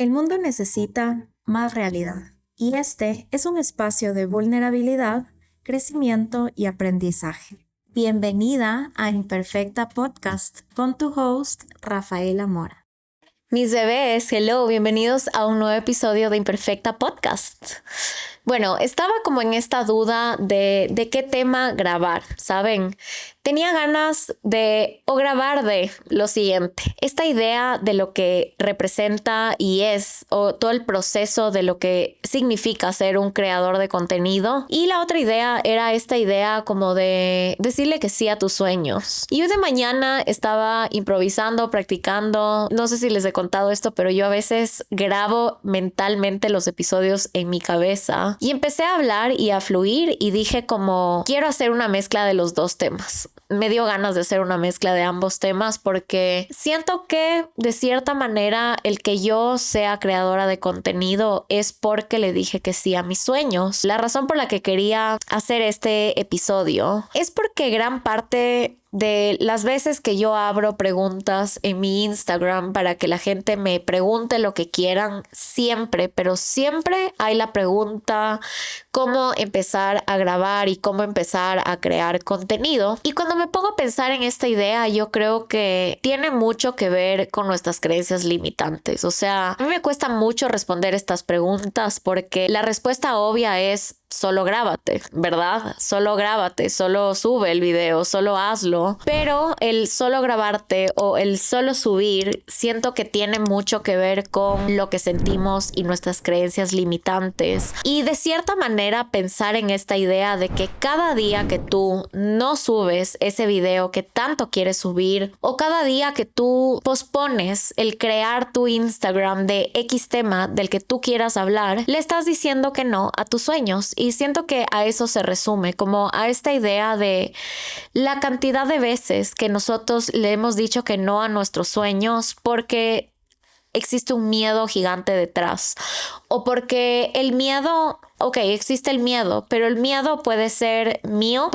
El mundo necesita más realidad y este es un espacio de vulnerabilidad, crecimiento y aprendizaje. Bienvenida a Imperfecta Podcast con tu host Rafaela Mora. Mis bebés, hello, bienvenidos a un nuevo episodio de Imperfecta Podcast. Bueno, estaba como en esta duda de qué tema grabar, ¿saben? Tenía ganas de grabar de lo siguiente, esta idea de lo que representa y es, o todo el proceso de lo que significa ser un creador de contenido. Y la otra idea era esta idea como de decirle que sí a tus sueños. Y hoy de mañana estaba improvisando, practicando, no sé si les he contado esto, pero yo a veces grabo mentalmente los episodios en mi cabeza. Y empecé a hablar y a fluir y dije como, quiero hacer una mezcla de los dos temas. Me dio ganas de hacer una mezcla de ambos temas porque siento que de cierta manera el que yo sea creadora de contenido es porque le dije que sí a mis sueños. La razón por la que quería hacer este episodio es porque gran parte de las veces que yo abro preguntas en mi Instagram para que la gente me pregunte lo que quieran, siempre, pero siempre hay la pregunta cómo empezar a grabar y cómo empezar a crear contenido. Y cuando me pongo a pensar en esta idea, yo creo que tiene mucho que ver con nuestras creencias limitantes. O sea, a mí me cuesta mucho responder estas preguntas porque la respuesta obvia es solo grábate, ¿verdad? Solo grábate, solo sube el video, solo hazlo. Pero el solo grabarte o el solo subir, siento que tiene mucho que ver con lo que sentimos y nuestras creencias limitantes. Y de cierta manera pensar en esta idea de que cada día que tú no subes ese video que tanto quieres subir o cada día que tú pospones el crear tu Instagram de X tema del que tú quieras hablar, le estás diciendo que no a tus sueños. Y siento que a eso se resume, como a esta idea de la cantidad de veces que nosotros le hemos dicho que no a nuestros sueños porque existe un miedo gigante detrás. O porque el miedo, existe el miedo, pero el miedo puede ser mío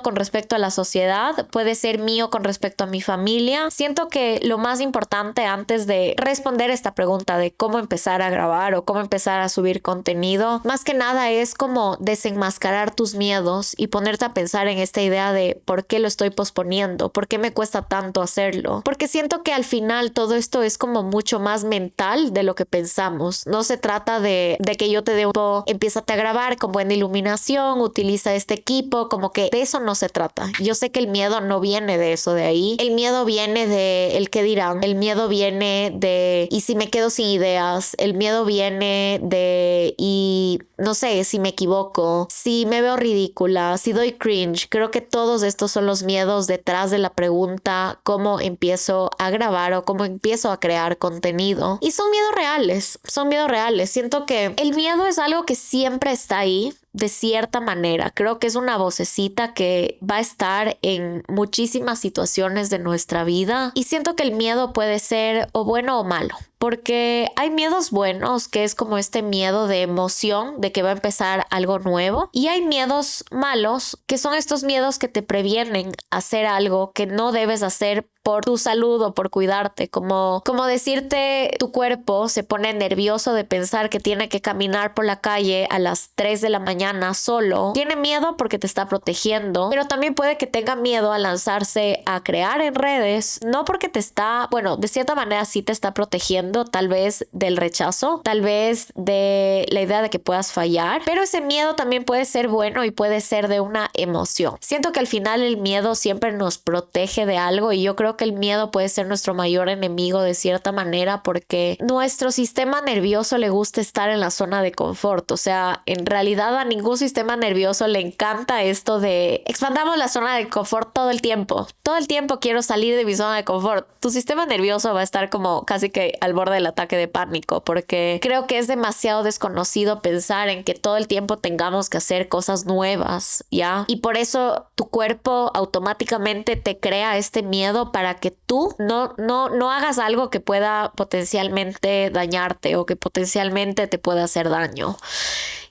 con respecto a la sociedad, puede ser mío con respecto a mi familia. Siento que lo más importante antes de responder esta pregunta de cómo empezar a grabar o cómo empezar a subir contenido, más que nada es como desenmascarar tus miedos y ponerte a pensar en esta idea de por qué lo estoy posponiendo, por qué me cuesta tanto hacerlo. Porque siento que al final todo esto es como mucho más mental de lo que pensamos. No se trata de que yo te dé empiézate a grabar con buena iluminación, utiliza este equipo, como que de eso no se trata. Yo sé que el miedo no viene de eso de ahí. El miedo viene de el qué dirán. El miedo viene de y si me quedo sin ideas. El miedo viene de y no sé, si me equivoco, si me veo ridícula, si doy cringe. Creo que todos estos son los miedos detrás de la pregunta cómo empiezo a grabar o cómo empiezo a crear contenido. Y son miedos reales, Siento que el miedo es algo que siempre está ahí. De cierta manera, creo que es una vocecita que va a estar en muchísimas situaciones de nuestra vida y siento que el miedo puede ser o bueno o malo. Porque hay miedos buenos, que es como este miedo de emoción, de que va a empezar algo nuevo. Y hay miedos malos, que son estos miedos que te previenen a hacer algo que no debes hacer por tu salud o por cuidarte. Como decirte, tu cuerpo se pone nervioso de pensar que tiene que caminar por la calle a las 3 de la mañana solo. Tiene miedo porque te está protegiendo, pero también puede que tenga miedo a lanzarse a crear en redes, no porque te está, de cierta manera sí te está protegiendo, tal vez del rechazo, tal vez de la idea de que puedas fallar, pero ese miedo también puede ser bueno y puede ser de una emoción. Siento que al final el miedo siempre nos protege de algo y yo creo que el miedo puede ser nuestro mayor enemigo de cierta manera porque nuestro sistema nervioso le gusta estar en la zona de confort. O sea, en realidad a ningún sistema nervioso le encanta esto de expandamos la zona de confort todo el tiempo. Todo el tiempo quiero salir de mi zona de confort. Tu sistema nervioso va a estar como casi que al borde del ataque de pánico porque creo que es demasiado desconocido pensar en que todo el tiempo tengamos que hacer cosas nuevas, ¿ya? Y por eso tu cuerpo automáticamente te crea este miedo para que tú no hagas algo que pueda potencialmente dañarte o que potencialmente te pueda hacer daño.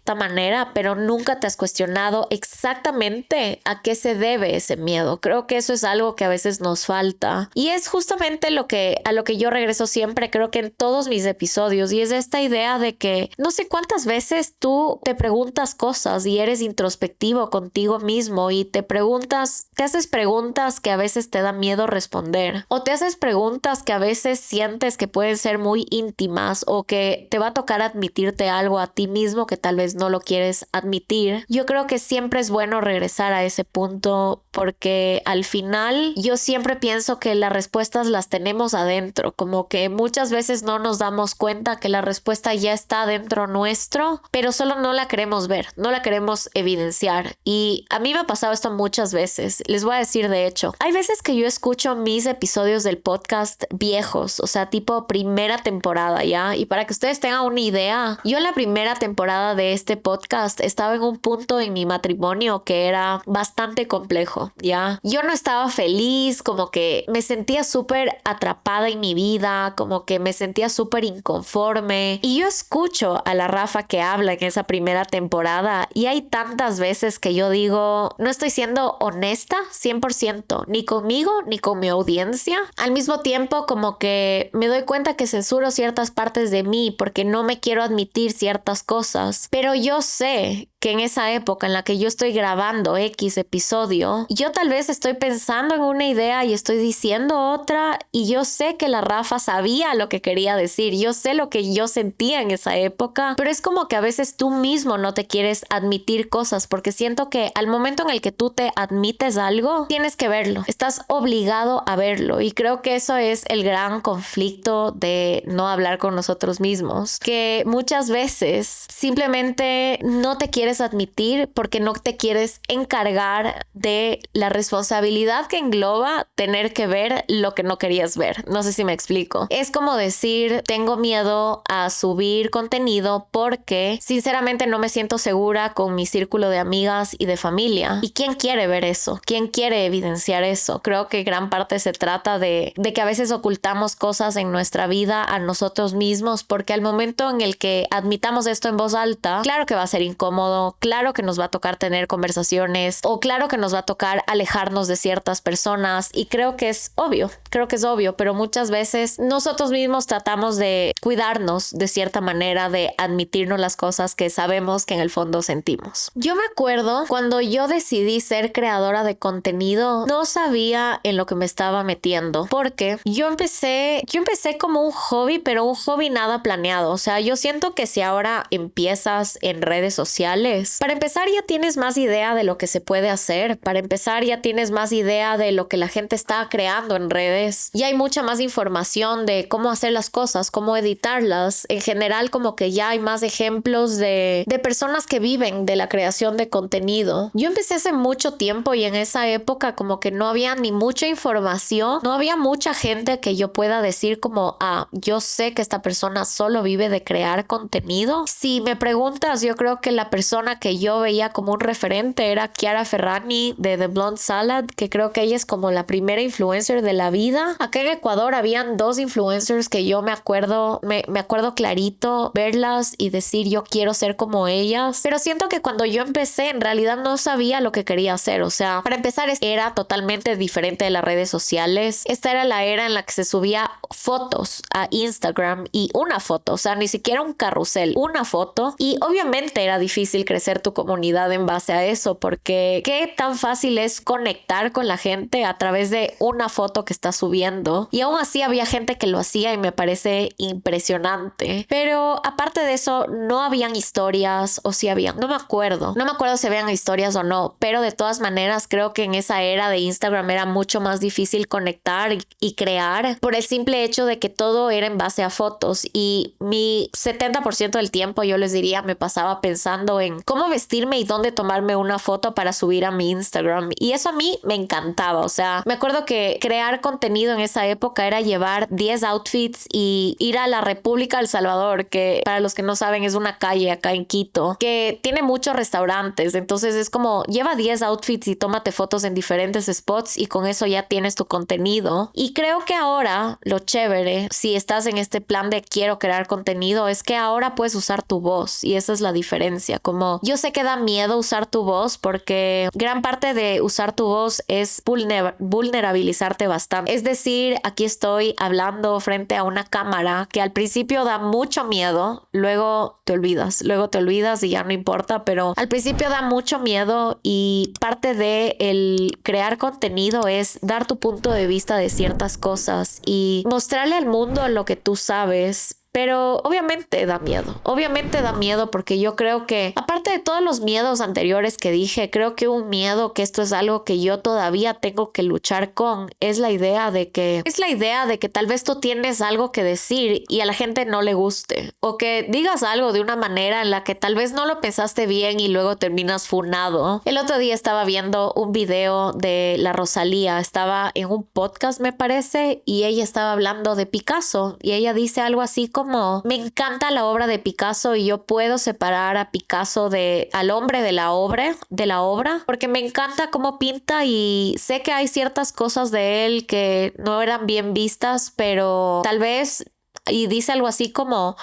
esta manera, pero nunca te has cuestionado exactamente a qué se debe ese miedo. Creo que eso es algo que a veces nos falta y es justamente a lo que yo regreso siempre, creo que en todos mis episodios, y es esta idea de que no sé cuántas veces tú te preguntas cosas y eres introspectivo contigo mismo y te haces preguntas que a veces te da miedo responder, o te haces preguntas que a veces sientes que pueden ser muy íntimas o que te va a tocar admitirte algo a ti mismo que tal vez no lo quieres admitir. Yo creo que siempre es bueno regresar a ese punto porque al final yo siempre pienso que las respuestas las tenemos adentro, como que muchas veces no nos damos cuenta que la respuesta ya está dentro nuestro, pero solo no la queremos ver, no la queremos evidenciar. Y a mí me ha pasado esto muchas veces. Les voy a decir, de hecho, hay veces que yo escucho mis episodios del podcast viejos, o sea, tipo primera temporada, ¿ya? Y para que ustedes tengan una idea, yo en la primera temporada de este podcast estaba en un punto en mi matrimonio que era bastante complejo, ¿ya? Yo no estaba feliz, como que me sentía súper atrapada en mi vida, como que me sentía súper inconforme. Y yo escucho a la Rafa que habla en esa primera temporada y hay tantas veces que yo digo, no estoy siendo honesta 100%, ni conmigo ni con mi audiencia. Al mismo tiempo, como que me doy cuenta que censuro ciertas partes de mí porque no me quiero admitir ciertas cosas, pero yo sé que en esa época en la que yo estoy grabando X episodio, yo tal vez estoy pensando en una idea y estoy diciendo otra, y yo sé que la Rafa sabía lo que quería decir, yo sé lo que yo sentía en esa época, pero es como que a veces tú mismo no te quieres admitir cosas porque siento que al momento en el que tú te admites algo, tienes que verlo, estás obligado a verlo, y creo que eso es el gran conflicto de no hablar con nosotros mismos, que muchas veces simplemente no te quieres admitir porque no te quieres encargar de la responsabilidad que engloba tener que ver lo que no querías ver. No sé si me explico. Es como decir, tengo miedo a subir contenido porque sinceramente no me siento segura con mi círculo de amigas y de familia. ¿Y quién quiere ver eso? ¿Quién quiere evidenciar eso? Creo que gran parte se trata de que a veces ocultamos cosas en nuestra vida a nosotros mismos, porque al momento en el que admitamos esto en voz alta, claro que va a ser incómodo, claro que nos va a tocar tener conversaciones, o claro que nos va a tocar alejarnos de ciertas personas, y creo que es obvio, pero muchas veces nosotros mismos tratamos de cuidarnos de cierta manera, de admitirnos las cosas que sabemos que en el fondo sentimos. Yo me acuerdo cuando yo decidí ser creadora de contenido, no sabía en lo que me estaba metiendo, porque yo empecé como un hobby, pero un hobby nada planeado. O sea, yo siento que si ahora empiezas en redes sociales, para empezar ya tienes más idea de lo que se puede hacer, para empezar ya tienes más idea de lo que la gente está creando en redes, ya hay mucha más información de cómo hacer las cosas, cómo editarlas, en general como que ya hay más ejemplos de personas que viven de la creación de contenido. Yo empecé hace mucho tiempo y en esa época como que no había ni mucha información, no había mucha gente que yo pueda decir como, yo sé que esta persona solo vive de crear contenido. Si me preguntas, yo creo que la persona que yo veía como un referente era Chiara Ferragni de The Blonde Salad, que creo que ella es como la primera influencer de la vida. Acá en Ecuador habían dos influencers que yo me acuerdo clarito verlas y decir yo quiero ser como ellas, pero siento que cuando yo empecé en realidad no sabía lo que quería hacer. O sea, para empezar era totalmente diferente de las redes sociales. Esta era la era en la que se subía fotos a Instagram y una foto, o sea, ni siquiera un carrusel, una foto, y obviamente era difícil crecer tu comunidad en base a eso, porque qué tan fácil es conectar con la gente a través de una foto que estás subiendo, y aún así había gente que lo hacía y me parece impresionante. Pero aparte de eso no habían historias, o si habían, no me acuerdo si habían historias o no, pero de todas maneras creo que en esa era de Instagram era mucho más difícil conectar y crear por el simple hecho de que todo era en base a fotos, y mi 70% del tiempo yo les diría me pasaba pensando en cómo vestirme y dónde tomarme una foto para subir a mi Instagram, y eso a mí me encantaba. O sea, me acuerdo que crear contenido en esa época era llevar 10 outfits y ir a la República del Salvador, que para los que no saben es una calle acá en Quito que tiene muchos restaurantes, entonces es como lleva 10 outfits y tómate fotos en diferentes spots y con eso ya tienes tu contenido. Y creo que ahora lo chévere, si estás en este plan de quiero crear contenido, es que ahora puedes usar tu voz, y esa es la diferencia. Como como yo sé que da miedo usar tu voz porque gran parte de usar tu voz es vulnerabilizarte bastante. Es decir, aquí estoy hablando frente a una cámara que al principio da mucho miedo, luego te olvidas y ya no importa, pero al principio da mucho miedo y parte de el crear contenido es dar tu punto de vista de ciertas cosas y mostrarle al mundo lo que tú sabes. Pero obviamente da miedo porque yo creo que aparte de todos los miedos anteriores que dije, creo que un miedo que esto es algo que yo todavía tengo que luchar con es la idea de que tal vez tú tienes algo que decir y a la gente no le guste o que digas algo de una manera en la que tal vez no lo pensaste bien y luego terminas funado. El otro día estaba viendo un video de la Rosalía, estaba en un podcast me parece y ella estaba hablando de Picasso y ella dice algo así como me encanta la obra de Picasso y yo puedo separar a Picasso al hombre de la obra porque me encanta cómo pinta y sé que hay ciertas cosas de él que no eran bien vistas, pero tal vez, y dice algo así como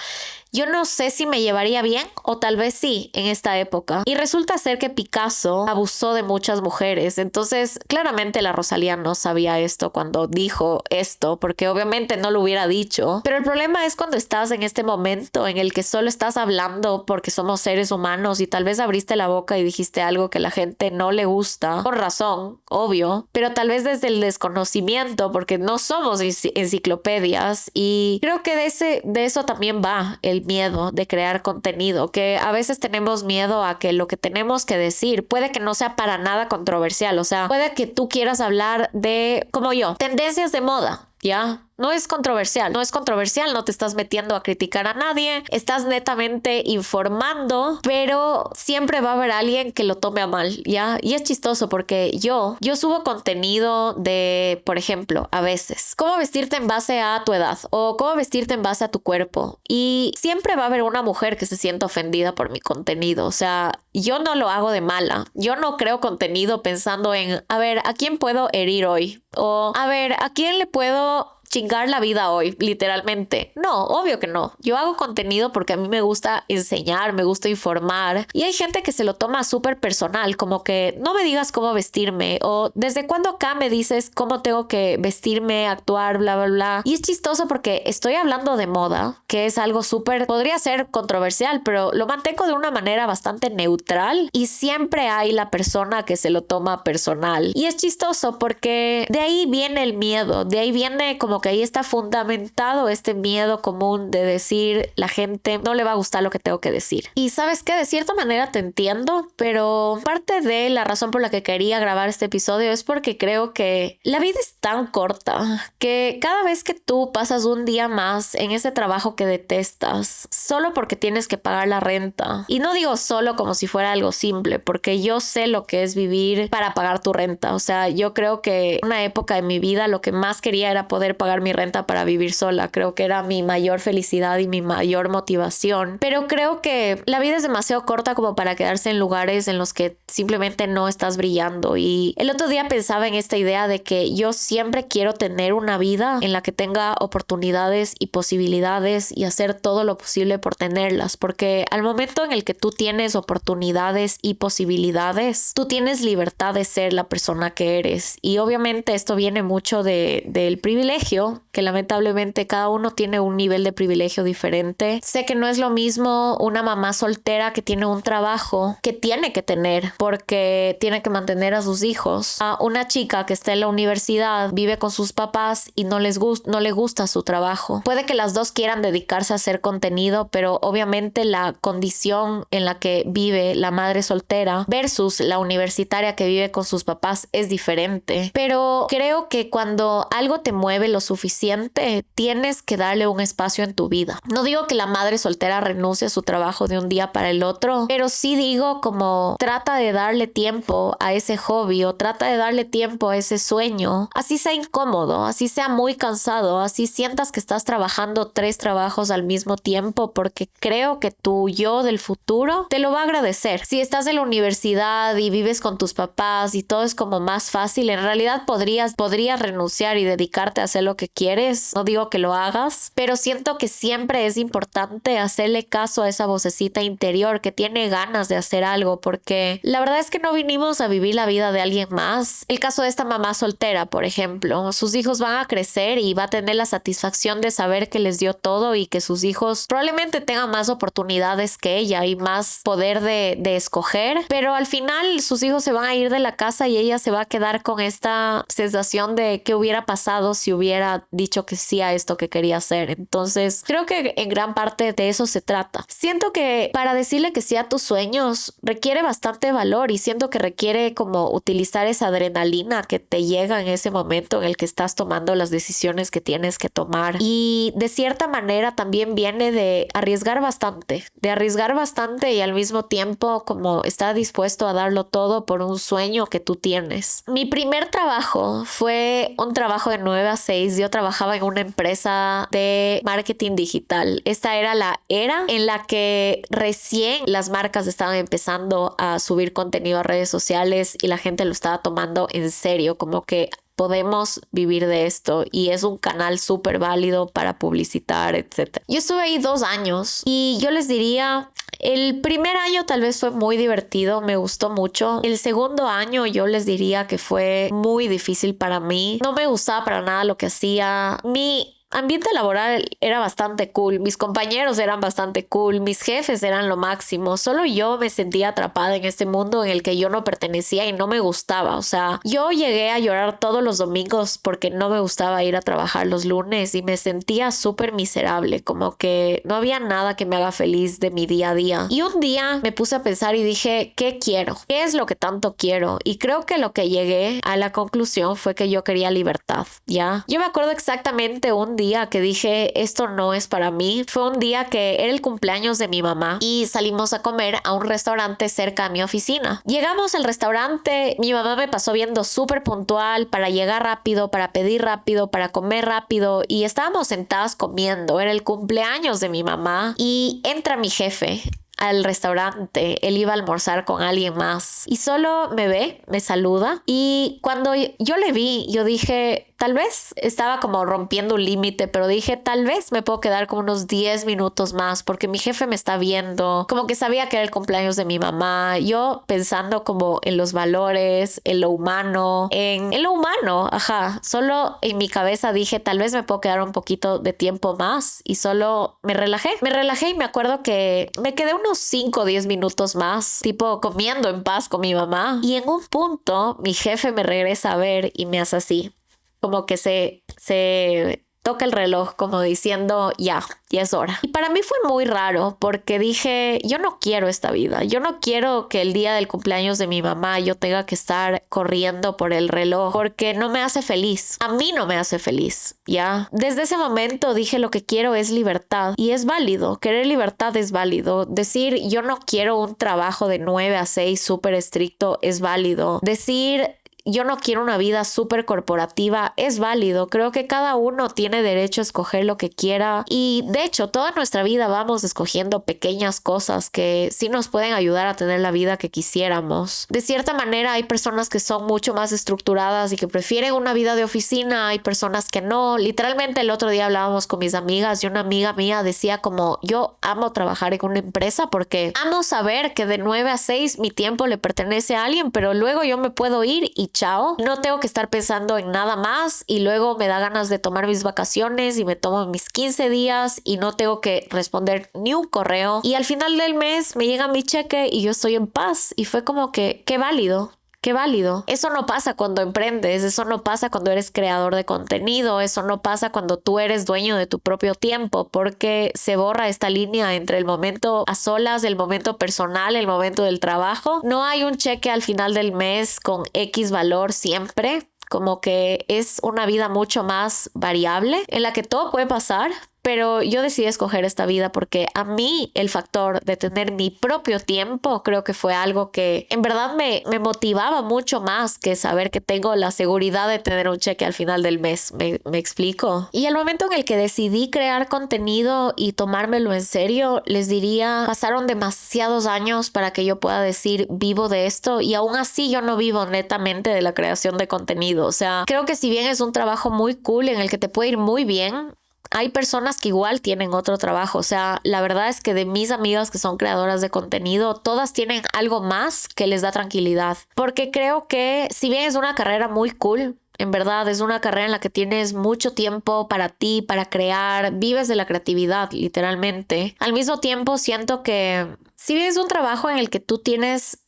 yo no sé si me llevaría bien o tal vez sí en esta época. Y resulta ser que Picasso abusó de muchas mujeres. Entonces, claramente la Rosalía no sabía esto cuando dijo esto, porque obviamente no lo hubiera dicho. Pero el problema es cuando estás en este momento en el que solo estás hablando porque somos seres humanos y tal vez abriste la boca y dijiste algo que a la gente no le gusta, por razón, obvio, pero tal vez desde el desconocimiento, porque no somos enciclopedias. Y creo que de eso también va el miedo de crear contenido, que a veces tenemos miedo a que lo que tenemos que decir puede que no sea para nada controversial, o sea, puede que tú quieras hablar de, como yo, tendencias de moda, ¿ya? No es controversial, no te estás metiendo a criticar a nadie, estás netamente informando, pero siempre va a haber alguien que lo tome a mal, ¿ya? Y es chistoso porque yo subo contenido de, por ejemplo, a veces, cómo vestirte en base a tu edad o cómo vestirte en base a tu cuerpo. Y siempre va a haber una mujer que se sienta ofendida por mi contenido, o sea, yo no lo hago de mala, yo no creo contenido pensando en, a ver, ¿a quién puedo herir hoy? O, a ver, ¿a quién le puedo chingar la vida hoy, literalmente? No, obvio que no. Yo hago contenido porque a mí me gusta enseñar, me gusta informar y hay gente que se lo toma súper personal, como que no me digas cómo vestirme o desde cuándo acá me dices cómo tengo que vestirme, actuar, bla, bla, bla. Y es chistoso porque estoy hablando de moda, que es algo súper, podría ser controversial, pero lo mantengo de una manera bastante neutral y siempre hay la persona que se lo toma personal. Y es chistoso porque de ahí viene el miedo, de ahí viene como que ahí está fundamentado este miedo común de decir la gente no le va a gustar lo que tengo que decir. Y sabes que de cierta manera te entiendo, pero parte de la razón por la que quería grabar este episodio es porque creo que la vida es tan corta que cada vez que tú pasas un día más en ese trabajo que detestas solo porque tienes que pagar la renta, y no digo solo como si fuera algo simple, porque yo sé lo que es vivir para pagar tu renta, o sea, yo creo que en una época de mi vida lo que más quería era poder pagar mi renta para vivir sola. Creo que era mi mayor felicidad y mi mayor motivación, pero creo que la vida es demasiado corta como para quedarse en lugares en los que simplemente no estás brillando. Y el otro día pensaba en esta idea de que yo siempre quiero tener una vida en la que tenga oportunidades y posibilidades y hacer todo lo posible por tenerlas, porque al momento en el que tú tienes oportunidades y posibilidades, tú tienes libertad de ser la persona que eres. Y obviamente esto viene mucho del privilegio, que lamentablemente cada uno tiene un nivel de privilegio diferente. Sé que no es lo mismo una mamá soltera que tiene un trabajo que tiene que tener porque tiene que mantener a sus hijos, a una chica que está en la universidad, vive con sus papás y no le gusta su trabajo. Puede que las dos quieran dedicarse a hacer contenido, pero obviamente la condición en la que vive la madre soltera versus la universitaria que vive con sus papás es diferente. Pero creo que cuando algo te mueve lo suficiente, tienes que darle un espacio en tu vida. No digo que la madre soltera renuncie a su trabajo de un día para el otro, pero sí digo como trata de darle tiempo a ese hobby o trata de darle tiempo a ese sueño, así sea incómodo, así sea muy cansado, así sientas que estás trabajando 3 trabajos al mismo tiempo, porque creo que tu yo del futuro te lo va a agradecer. Si estás en la universidad y vives con tus papás y todo es como más fácil, en realidad podrías renunciar y dedicarte a hacer lo lo que quieres. No digo que lo hagas, pero siento que siempre es importante hacerle caso a esa vocecita interior que tiene ganas de hacer algo, porque la verdad es que no vinimos a vivir la vida de alguien más. El caso de esta mamá soltera, por ejemplo, sus hijos van a crecer y va a tener la satisfacción de saber que les dio todo y que sus hijos probablemente tengan más oportunidades que ella y más poder de escoger, pero al final sus hijos se van a ir de la casa y ella se va a quedar con esta sensación de qué hubiera pasado si hubiera dicho que sí a esto que quería hacer. Entonces creo que en gran parte de eso se trata. Siento que para decirle que sí a tus sueños requiere bastante valor y siento que requiere como utilizar esa adrenalina que te llega en ese momento en el que estás tomando las decisiones que tienes que tomar, y de cierta manera también viene de arriesgar bastante y al mismo tiempo como estar dispuesto a darlo todo por un sueño que tú tienes. Mi primer trabajo fue un trabajo de 9 a 6. Yo trabajaba en una empresa de marketing digital. Esta era la era en la que recién las marcas estaban empezando a subir contenido a redes sociales y la gente lo estaba tomando en serio, como que podemos vivir de esto y es un canal súper válido para publicitar, etc. Yo estuve ahí 2 años y yo les diría, el primer año tal vez fue muy divertido, me gustó mucho. El segundo año yo les diría que fue muy difícil para mí. No me gustaba para nada lo que hacía. Mi ambiente laboral era bastante cool, mis compañeros eran bastante cool, mis jefes eran lo máximo, solo yo me sentía atrapada en este mundo en el que yo no pertenecía y no me gustaba. O sea, yo llegué a llorar todos los domingos porque no me gustaba ir a trabajar los lunes y me sentía súper miserable, como que no había nada que me haga feliz de mi día a día. Y un día me puse a pensar y dije, ¿qué quiero? ¿Qué es lo que tanto quiero? Y creo que lo que llegué a la conclusión fue que yo quería libertad, ¿ya? Yo me acuerdo exactamente un día que dije, esto no es para mí. Fue un día que era el cumpleaños de mi mamá y salimos a comer a un restaurante cerca de mi oficina. Llegamos al restaurante, mi mamá me pasó viendo súper puntual para llegar rápido, para pedir rápido, para comer rápido, y estábamos sentadas comiendo. Era el cumpleaños de mi mamá y entra mi jefe al restaurante. Él iba a almorzar con alguien más y solo me ve, me saluda, y cuando yo le vi, yo dije, tal vez estaba como rompiendo un límite, pero dije, tal vez me puedo quedar como unos 10 minutos más porque mi jefe me está viendo, como que sabía que era el cumpleaños de mi mamá. Yo pensando como en los valores, en lo humano, ajá, solo en mi cabeza dije, tal vez me puedo quedar un poquito de tiempo más, y solo me relajé y me acuerdo que me quedé unos 5 o 10 minutos más, tipo comiendo en paz con mi mamá, y en un punto mi jefe me regresa a ver y me hace así, como que se toca el reloj como diciendo ya es hora. Y para mí fue muy raro porque dije, yo no quiero esta vida. Yo no quiero que el día del cumpleaños de mi mamá yo tenga que estar corriendo por el reloj porque no me hace feliz. A mí no me hace feliz, ¿ya? Desde ese momento dije, lo que quiero es libertad, y es válido. Querer libertad es válido. Decir, yo no quiero un trabajo de 9 a 6 súper estricto es válido. Decir, yo no quiero una vida súper corporativa es válido. Creo que cada uno tiene derecho a escoger lo que quiera, y de hecho toda nuestra vida vamos escogiendo pequeñas cosas que sí nos pueden ayudar a tener la vida que quisiéramos. De cierta manera hay personas que son mucho más estructuradas y que prefieren una vida de oficina, hay personas que no. Literalmente el otro día hablábamos con mis amigas y una amiga mía decía como, yo amo trabajar en una empresa porque amo saber que de 9 a 6 mi tiempo le pertenece a alguien, pero luego yo me puedo ir y chao, no tengo que estar pensando en nada más, y luego me da ganas de tomar mis vacaciones y me tomo mis 15 días y no tengo que responder ni un correo, y al final del mes me llega mi cheque y yo estoy en paz. Y fue como que qué válido. Qué válido. Eso no pasa cuando emprendes, eso no pasa cuando eres creador de contenido, eso no pasa cuando tú eres dueño de tu propio tiempo, porque se borra esta línea entre el momento a solas, el momento personal, el momento del trabajo. No hay un cheque al final del mes con X valor siempre. Como que es una vida mucho más variable en la que todo puede pasar, pero yo decidí escoger esta vida porque a mí el factor de tener mi propio tiempo creo que fue algo que en verdad me motivaba mucho más que saber que tengo la seguridad de tener un cheque al final del mes. ¿Me explico? Y el momento en el que decidí crear contenido y tomármelo en serio, les diría, pasaron demasiados años para que yo pueda decir vivo de esto, y aún así yo no vivo netamente de la creación de contenido. O sea, creo que si bien es un trabajo muy cool en el que te puede ir muy bien, hay personas que igual tienen otro trabajo. O sea, la verdad es que de mis amigas que son creadoras de contenido, todas tienen algo más que les da tranquilidad. Porque creo que si bien es una carrera muy cool, en verdad es una carrera en la que tienes mucho tiempo para ti, para crear, vives de la creatividad, literalmente. Al mismo tiempo siento que si bien es un trabajo en el que tú tienes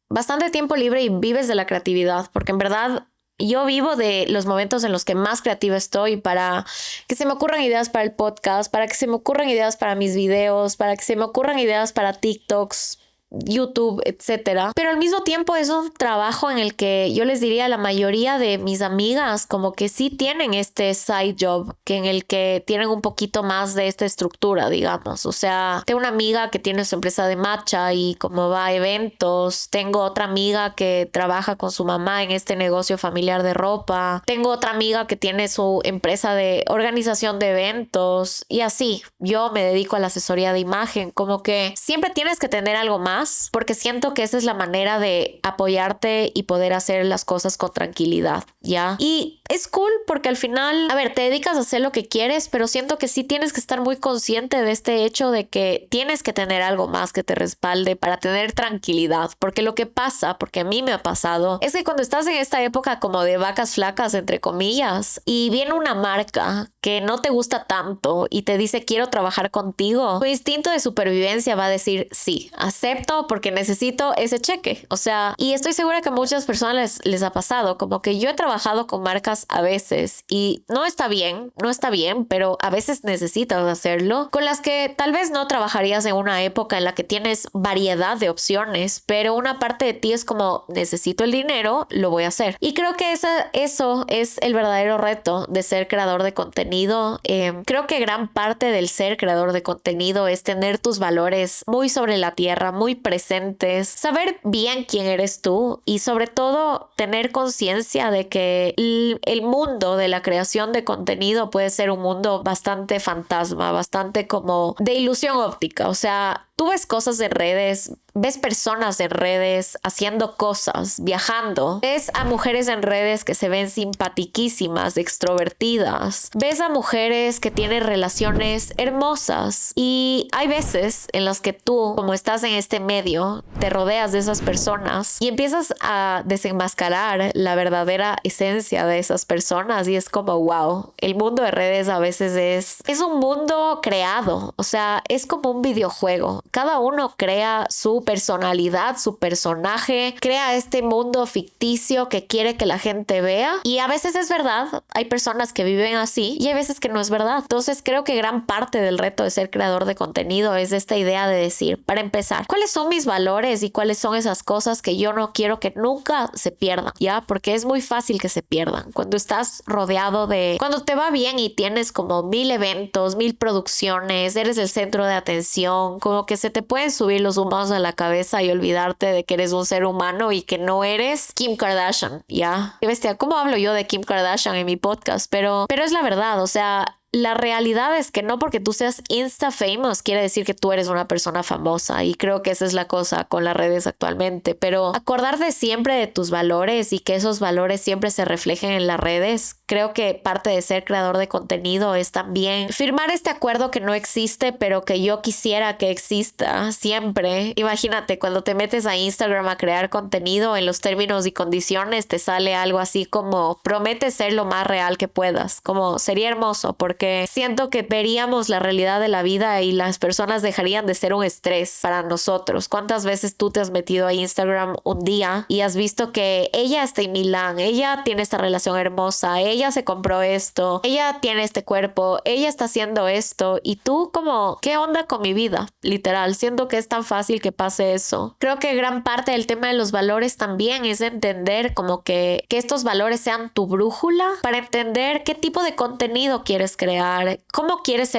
bastante tiempo libre y vives de la creatividad, porque en verdad yo vivo de los momentos en los que más creativa estoy, para que se me ocurran ideas para el podcast, para que se me ocurran ideas para mis videos, para que se me ocurran ideas para TikToks, YouTube, etcétera. Pero al mismo tiempo es un trabajo en el que yo les diría a la mayoría de mis amigas como que sí tienen este side job, que en el que tienen un poquito más de esta estructura, digamos. O sea, tengo una amiga que tiene su empresa de matcha y como va a eventos. Tengo otra amiga que trabaja con su mamá en este negocio familiar de ropa. Tengo otra amiga que tiene su empresa de organización de eventos, y así. Yo me dedico a la asesoría de imagen. Como que siempre tienes que tener algo más, porque siento que esa es la manera de apoyarte y poder hacer las cosas con tranquilidad, ¿ya? Y es cool porque al final, a ver, te dedicas a hacer lo que quieres, pero siento que sí tienes que estar muy consciente de este hecho de que tienes que tener algo más que te respalde para tener tranquilidad. Porque lo que pasa, porque a mí me ha pasado, es que cuando estás en esta época como de vacas flacas, entre comillas, y viene una marca que no te gusta tanto y te dice quiero trabajar contigo, tu instinto de supervivencia va a decir sí, acepto porque necesito ese cheque. O sea, y estoy segura que a muchas personas les ha pasado, como que yo he trabajado con marcas a veces y no está bien, pero a veces necesitas hacerlo, con las que tal vez no trabajarías en una época en la que tienes variedad de opciones, pero una parte de ti es como necesito el dinero, lo voy a hacer. Y creo que eso es el verdadero reto de ser creador de contenido. Creo que gran parte del ser creador de contenido es tener tus valores muy sobre la tierra, muy presentes, saber bien quién eres tú y sobre todo tener conciencia de que el mundo de la creación de contenido puede ser un mundo bastante fantasma, bastante como de ilusión óptica. O sea, tú ves cosas en redes, ves personas en redes haciendo cosas, viajando. Ves a mujeres en redes que se ven simpatiquísimas, extrovertidas. Ves a mujeres que tienen relaciones hermosas. Y hay veces en las que tú, como estás en este medio, te rodeas de esas personas y empiezas a desenmascarar la verdadera esencia de esas personas. Y es como, wow, el mundo de redes a veces es un mundo creado. O sea, es como un videojuego. Cada uno crea su personalidad, su personaje, crea este mundo ficticio que quiere que la gente vea, y a veces es verdad, hay personas que viven así y hay veces que no es verdad. Entonces creo que gran parte del reto de ser creador de contenido es esta idea de decir, para empezar, ¿cuáles son mis valores y cuáles son esas cosas que yo no quiero que nunca se pierdan? ¿Ya? Porque es muy fácil que se pierdan. Cuando estás rodeado cuando te va bien y tienes como 1000 eventos, 1000 producciones, eres el centro de atención, como que se te pueden subir los humos a la cabeza y olvidarte de que eres un ser humano y que no eres Kim Kardashian, ¿ya? Qué bestia, ¿cómo hablo yo de Kim Kardashian en mi podcast? Pero es la verdad, o sea, la realidad es que no porque tú seas Insta famous quiere decir que tú eres una persona famosa, y creo que esa es la cosa con las redes actualmente. Pero acordarte siempre de tus valores y que esos valores siempre se reflejen en las redes. Creo que parte de ser creador de contenido es también firmar este acuerdo que no existe, pero que yo quisiera que exista siempre. Imagínate, cuando te metes a Instagram a crear contenido, en los términos y condiciones te sale algo así como promete ser lo más real que puedas. Como sería hermoso, porque siento que veríamos la realidad de la vida y las personas dejarían de ser un estrés para nosotros. ¿Cuántas veces tú te has metido a Instagram un día y has visto que ella está en Milán, ella tiene esta relación hermosa, ella se compró esto, ella tiene este cuerpo, ella está haciendo esto, y tú como, ¿qué onda con mi vida? Literal, siento que es tan fácil que pase eso. Creo que gran parte del tema de los valores también es entender como que estos valores sean tu brújula para entender qué tipo de contenido quieres crear, cómo quieres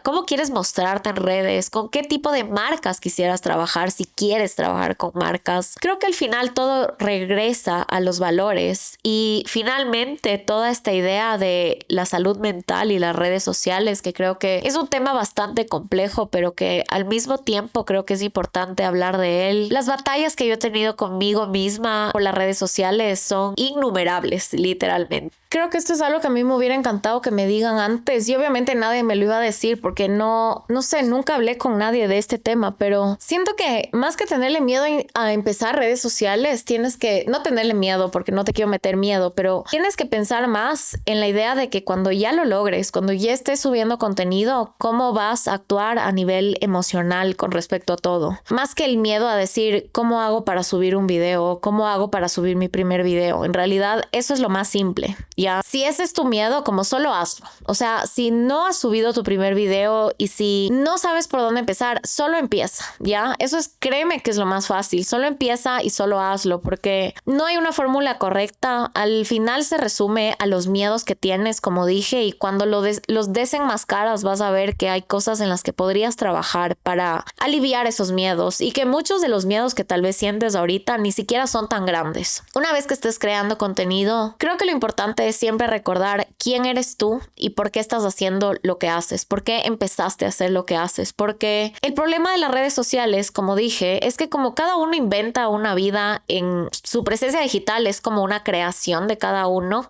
cómo quieres mostrarte en redes, con qué tipo de marcas quisieras trabajar, si quieres trabajar con marcas. Creo que al final todo regresa a los valores y finalmente toda esta idea de la salud mental y las redes sociales, que creo que es un tema bastante complejo, pero que al mismo tiempo creo que es importante hablar de él. Las batallas que yo he tenido conmigo misma por las redes sociales son innumerables, literalmente. Creo que esto es algo que a mí me hubiera encantado que me digan antes y obviamente nadie me lo iba a decir porque no sé, nunca hablé con nadie de este tema, pero siento que más que tenerle miedo a empezar redes sociales, tienes que no tenerle miedo porque no te quiero meter miedo, pero tienes que pensar más en la idea de que cuando ya lo logres, cuando ya estés subiendo contenido, cómo vas a actuar a nivel emocional con respecto a todo. Más que el miedo a decir cómo hago para subir un video, cómo hago para subir mi primer video. En realidad, eso es lo más simple. Ya, si ese es tu miedo, como solo hazlo. O sea, si no has subido tu primer video y si no sabes por dónde empezar, solo empieza, ¿ya? Eso es, créeme que es lo más fácil. Solo empieza y solo hazlo porque no hay una fórmula correcta. Al final se resume a los miedos que tienes, como dije, y cuando los desenmascaras vas a ver que hay cosas en las que podrías trabajar para aliviar esos miedos y que muchos de los miedos que tal vez sientes ahorita ni siquiera son tan grandes. Una vez que estés creando contenido, creo que lo importante es siempre recordar quién eres tú y por qué estás haciendo lo que haces, por qué empezaste a hacer lo que haces, porque el problema de las redes sociales, como dije, es que como cada uno inventa una vida en su presencia digital, es como una creación de cada uno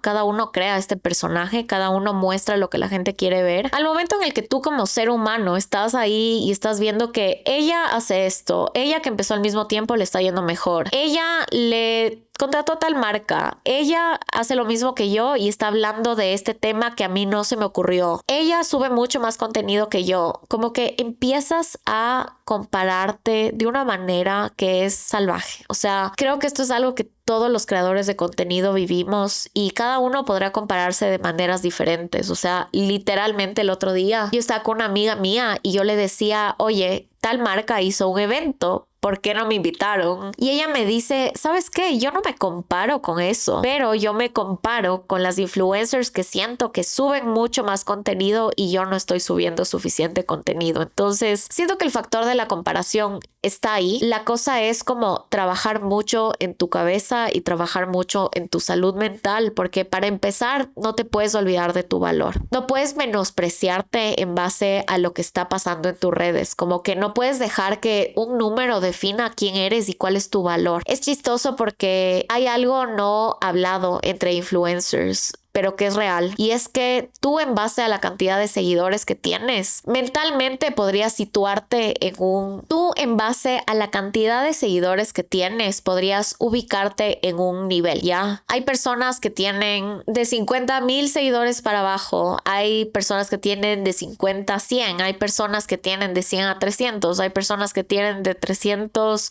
crea este personaje, cada uno muestra lo que la gente quiere ver. Al momento en el que tú como ser humano estás ahí y estás viendo que ella hace esto, ella que empezó al mismo tiempo le está yendo mejor, ella le contrató a tal marca, ella hace lo mismo que yo y está hablando de este tema que a mí no se me ocurrió, ella sube mucho más contenido que yo, como que empiezas a compararte de una manera que es salvaje. O sea, creo que esto es algo que todos los creadores de contenido vivimos y cada uno podrá compararse de maneras diferentes. O sea, literalmente el otro día yo estaba con una amiga mía y yo le decía, oye, tal marca hizo un evento, ¿por qué no me invitaron? Y ella me dice, ¿sabes qué? Yo no me comparo con eso, pero yo me comparo con las influencers que siento que suben mucho más contenido y yo no estoy subiendo suficiente contenido. Entonces, siento que el factor de la comparación está ahí. La cosa es como trabajar mucho en tu cabeza y trabajar mucho en tu salud mental, porque para empezar, no te puedes olvidar de tu valor. No puedes menospreciarte en base a lo que está pasando en tus redes, como que no puedes dejar que un número defina quién eres y cuál es tu valor. Es chistoso porque hay algo no hablado entre influencers, pero que es real. Y es que tú, en base a la cantidad de seguidores que tienes, mentalmente podrías situarte tú en base a la cantidad de seguidores que tienes, podrías ubicarte en un nivel, ¿ya? Hay personas que tienen de 50,000 seguidores para abajo, hay personas que tienen de 50 a 100, hay personas que tienen de 100 a 300, hay personas que tienen de 300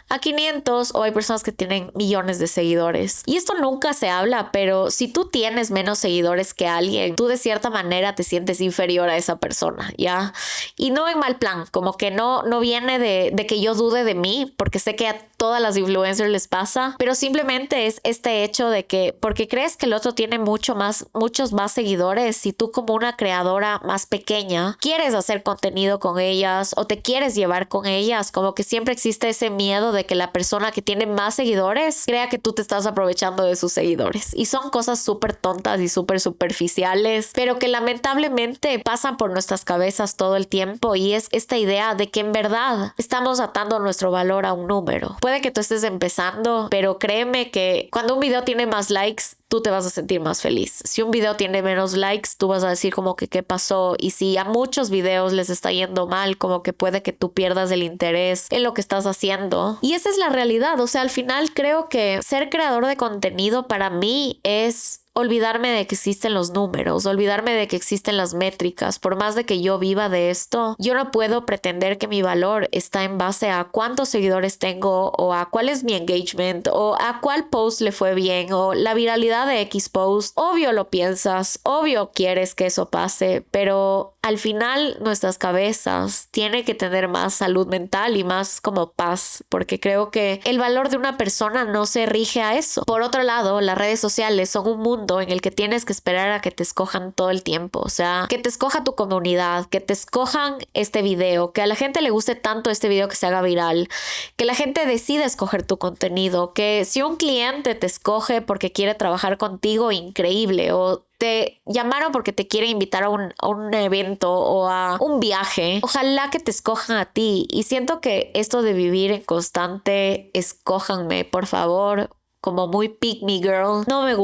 a 500 o hay personas que tienen millones de seguidores. Y esto nunca se habla, pero si tú tienes menos seguidores que alguien, tú de cierta manera te sientes inferior a esa persona, ¿ya? Y no en mal plan, como que no viene de que yo dude de mí, porque sé que a todas las influencers les pasa, pero simplemente es este hecho de que porque crees que el otro tiene muchos más seguidores, si tú como una creadora más pequeña quieres hacer contenido con ellas o te quieres llevar con ellas, como que siempre existe ese miedo de que la persona que tiene más seguidores crea que tú te estás aprovechando de sus seguidores. Y son cosas súper tontas y súper superficiales, pero que lamentablemente pasan por nuestras cabezas todo el tiempo, y es esta idea de que en verdad estamos atando nuestro valor a un número. Puede que tú estés empezando, pero créeme que cuando un video tiene más likes, tú te vas a sentir más feliz. Si un video tiene menos likes, tú vas a decir como que qué pasó, y si a muchos videos les está yendo mal, como que puede que tú pierdas el interés en lo que estás haciendo. Y esa es la realidad. O sea, al final creo que ser creador de contenido para mí es olvidarme de que existen los números, olvidarme de que existen las métricas. Por más de que yo viva de esto, yo no puedo pretender que mi valor está en base a cuántos seguidores tengo o a cuál es mi engagement o a cuál post le fue bien o la viralidad de X post. Obvio lo piensas, obvio quieres que eso pase, pero al final nuestras cabezas tienen que tener más salud mental y más como paz, porque creo que el valor de una persona no se rige a eso. Por otro lado, las redes sociales son un mundo mundo en el que tienes que esperar a que te escojan todo el tiempo. O sea, que te escoja tu comunidad, que te escojan este video, que a la gente le guste tanto este video que se haga viral, que la gente decida escoger tu contenido, que si un cliente te escoge porque quiere trabajar contigo, increíble, o te llamaron porque te quieren invitar a un evento o a un viaje, ojalá que te escojan a ti. Y siento que esto de vivir en constante escójanme, por favor, como muy pick me girl, no me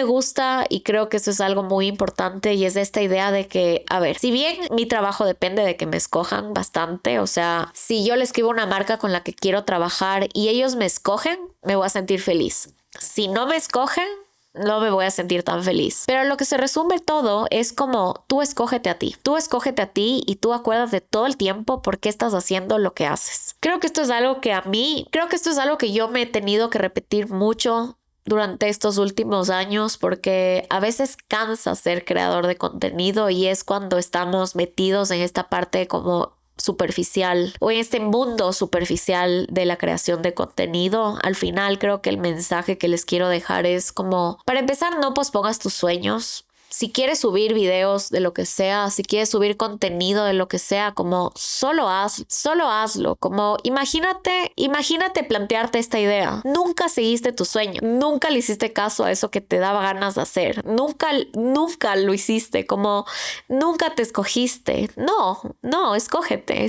gusta y creo que eso es algo muy importante y es esta idea de que, a ver, si bien mi trabajo depende de que me escojan bastante, o sea, si yo le escribo una marca con la que quiero trabajar y ellos me escogen, me voy a sentir feliz. Si no me escogen, no me voy a sentir tan feliz. Pero lo que se resume todo es como tú escógete a ti. Tú escógete a ti y tú acuérdate todo el tiempo por qué estás haciendo lo que haces. Creo que esto es algo que yo me he tenido que repetir mucho durante estos últimos años porque a veces cansa ser creador de contenido y es cuando estamos metidos en esta parte como superficial o en este mundo superficial de la creación de contenido. Al final creo que el mensaje que les quiero dejar es como, para empezar, no pospongas tus sueños. Si quieres subir videos de lo que sea, si quieres subir contenido de lo que sea, como solo hazlo. Como imagínate plantearte esta idea. Nunca seguiste tu sueño, nunca le hiciste caso a eso que te daba ganas de hacer, nunca lo hiciste, como nunca te escogiste. No, escógete,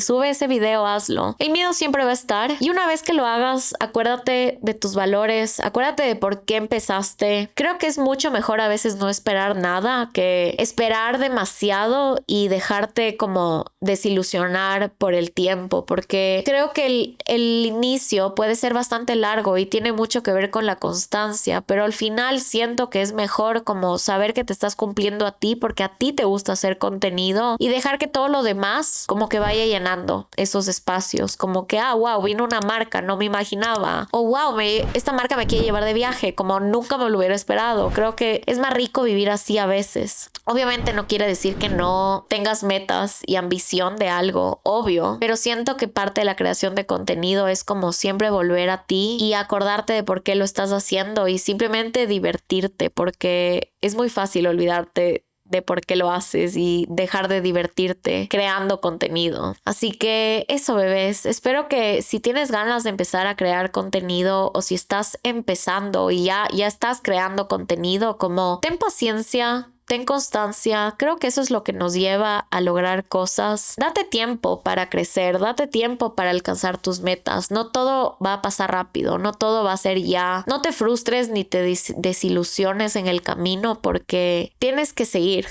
sube ese video, hazlo. El miedo siempre va a estar y una vez que lo hagas, acuérdate de tus valores, acuérdate de por qué empezaste. Creo que es mucho mejor a veces no esperar nada que esperar demasiado y dejarte como desilusionar por el tiempo, porque creo que el inicio puede ser bastante largo y tiene mucho que ver con la constancia, pero al final siento que es mejor como saber que te estás cumpliendo a ti porque a ti te gusta hacer contenido y dejar que todo lo demás como que vaya llenando esos espacios, como que wow, vino una marca, no me imaginaba, o wow, esta marca me quiere llevar de viaje, como nunca me lo hubiera esperado. Creo que es más rico vivir así a veces. Obviamente no quiere decir que no tengas metas y ambición de algo, obvio, pero siento que parte de la creación de contenido es como siempre volver a ti y acordarte de por qué lo estás haciendo y simplemente divertirte, porque es muy fácil olvidarte de por qué lo haces y dejar de divertirte creando contenido. Así que eso, bebés, espero que si tienes ganas de empezar a crear contenido o si estás empezando y ya estás creando contenido, como ten paciencia, ten constancia. Creo que eso es lo que nos lleva a lograr cosas. Date tiempo para crecer, date tiempo para alcanzar tus metas. No todo va a pasar rápido, no todo va a ser ya. No te frustres ni te desilusiones en el camino porque tienes que seguir.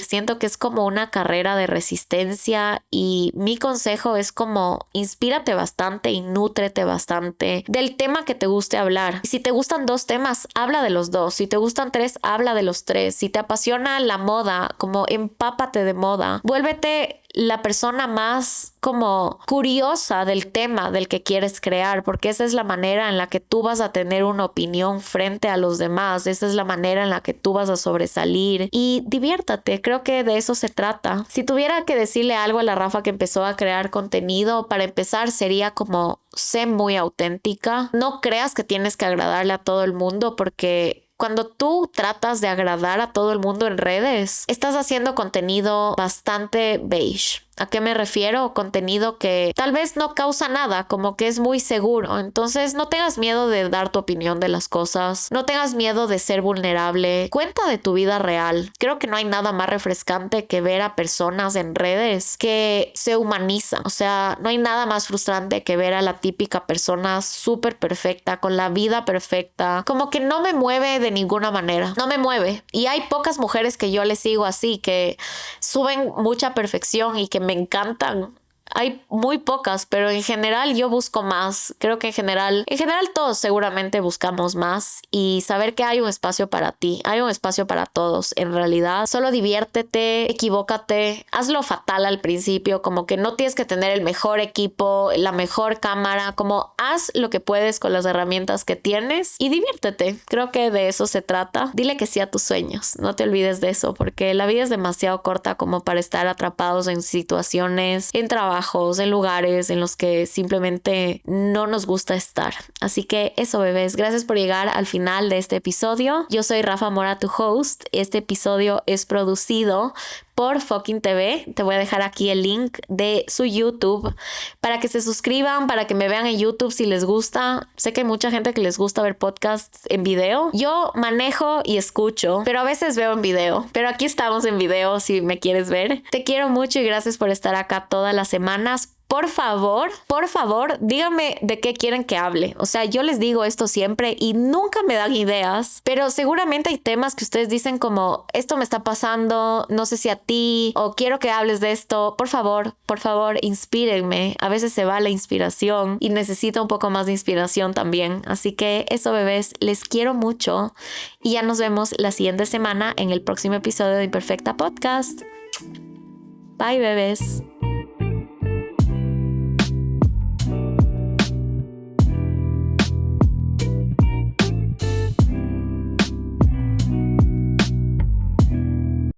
Siento que es como una carrera de resistencia y mi consejo es como inspírate bastante y nútrete bastante del tema que te guste hablar. Si te gustan 2 temas, habla de los 2. Si te gustan 3, habla de los 3. Si te apasiona la moda, como empápate de moda, vuélvete la persona más como curiosa del tema del que quieres crear, porque esa es la manera en la que tú vas a tener una opinión frente a los demás, esa es la manera en la que tú vas a sobresalir y diviértate, creo que de eso se trata. Si tuviera que decirle algo a la Rafa que empezó a crear contenido, para empezar sería como sé muy auténtica, no creas que tienes que agradarle a todo el mundo porque cuando tú tratas de agradar a todo el mundo en redes, estás haciendo contenido bastante beige. ¿A qué me refiero? Contenido que tal vez no causa nada, como que es muy seguro. Entonces no tengas miedo de dar tu opinión de las cosas. No tengas miedo de ser vulnerable. Cuenta de tu vida real. Creo que no hay nada más refrescante que ver a personas en redes que se humanizan. O sea, no hay nada más frustrante que ver a la típica persona súper perfecta, con la vida perfecta. Como que no me mueve de ninguna manera. No me mueve. Y hay pocas mujeres que yo les sigo así, que suben mucha perfección y que me encantan. Hay muy pocas, pero en general yo busco más. Creo que en general todos seguramente buscamos más y saber que hay un espacio para ti, hay un espacio para todos. En realidad, solo diviértete, equivócate, hazlo fatal al principio, como que no tienes que tener el mejor equipo, la mejor cámara, como haz lo que puedes con las herramientas que tienes y diviértete. Creo que de eso se trata. Dile que sí a tus sueños, no te olvides de eso, porque la vida es demasiado corta como para estar atrapados en situaciones, en trabajo, trabajos, en lugares en los que simplemente no nos gusta estar. Así que eso, bebés, gracias por llegar al final de este episodio. Yo soy Rafa Mora, tu host. Este episodio es producido por Fucking TV. Te voy a dejar aquí el link de su YouTube para que se suscriban, para que me vean en YouTube si les gusta. Sé que hay mucha gente que les gusta ver podcasts en video. Yo manejo y escucho, pero a veces veo en video. Pero aquí estamos en video si me quieres ver. Te quiero mucho y gracias por estar acá todas las semanas. Por favor, díganme de qué quieren que hable. O sea, yo les digo esto siempre y nunca me dan ideas, pero seguramente hay temas que ustedes dicen como, esto me está pasando, no sé si a ti, o quiero que hables de esto. Por favor, inspírenme. A veces se va la inspiración y necesito un poco más de inspiración también. Así que eso, bebés, les quiero mucho y ya nos vemos la siguiente semana en el próximo episodio de Imperfecta Podcast. Bye, bebés.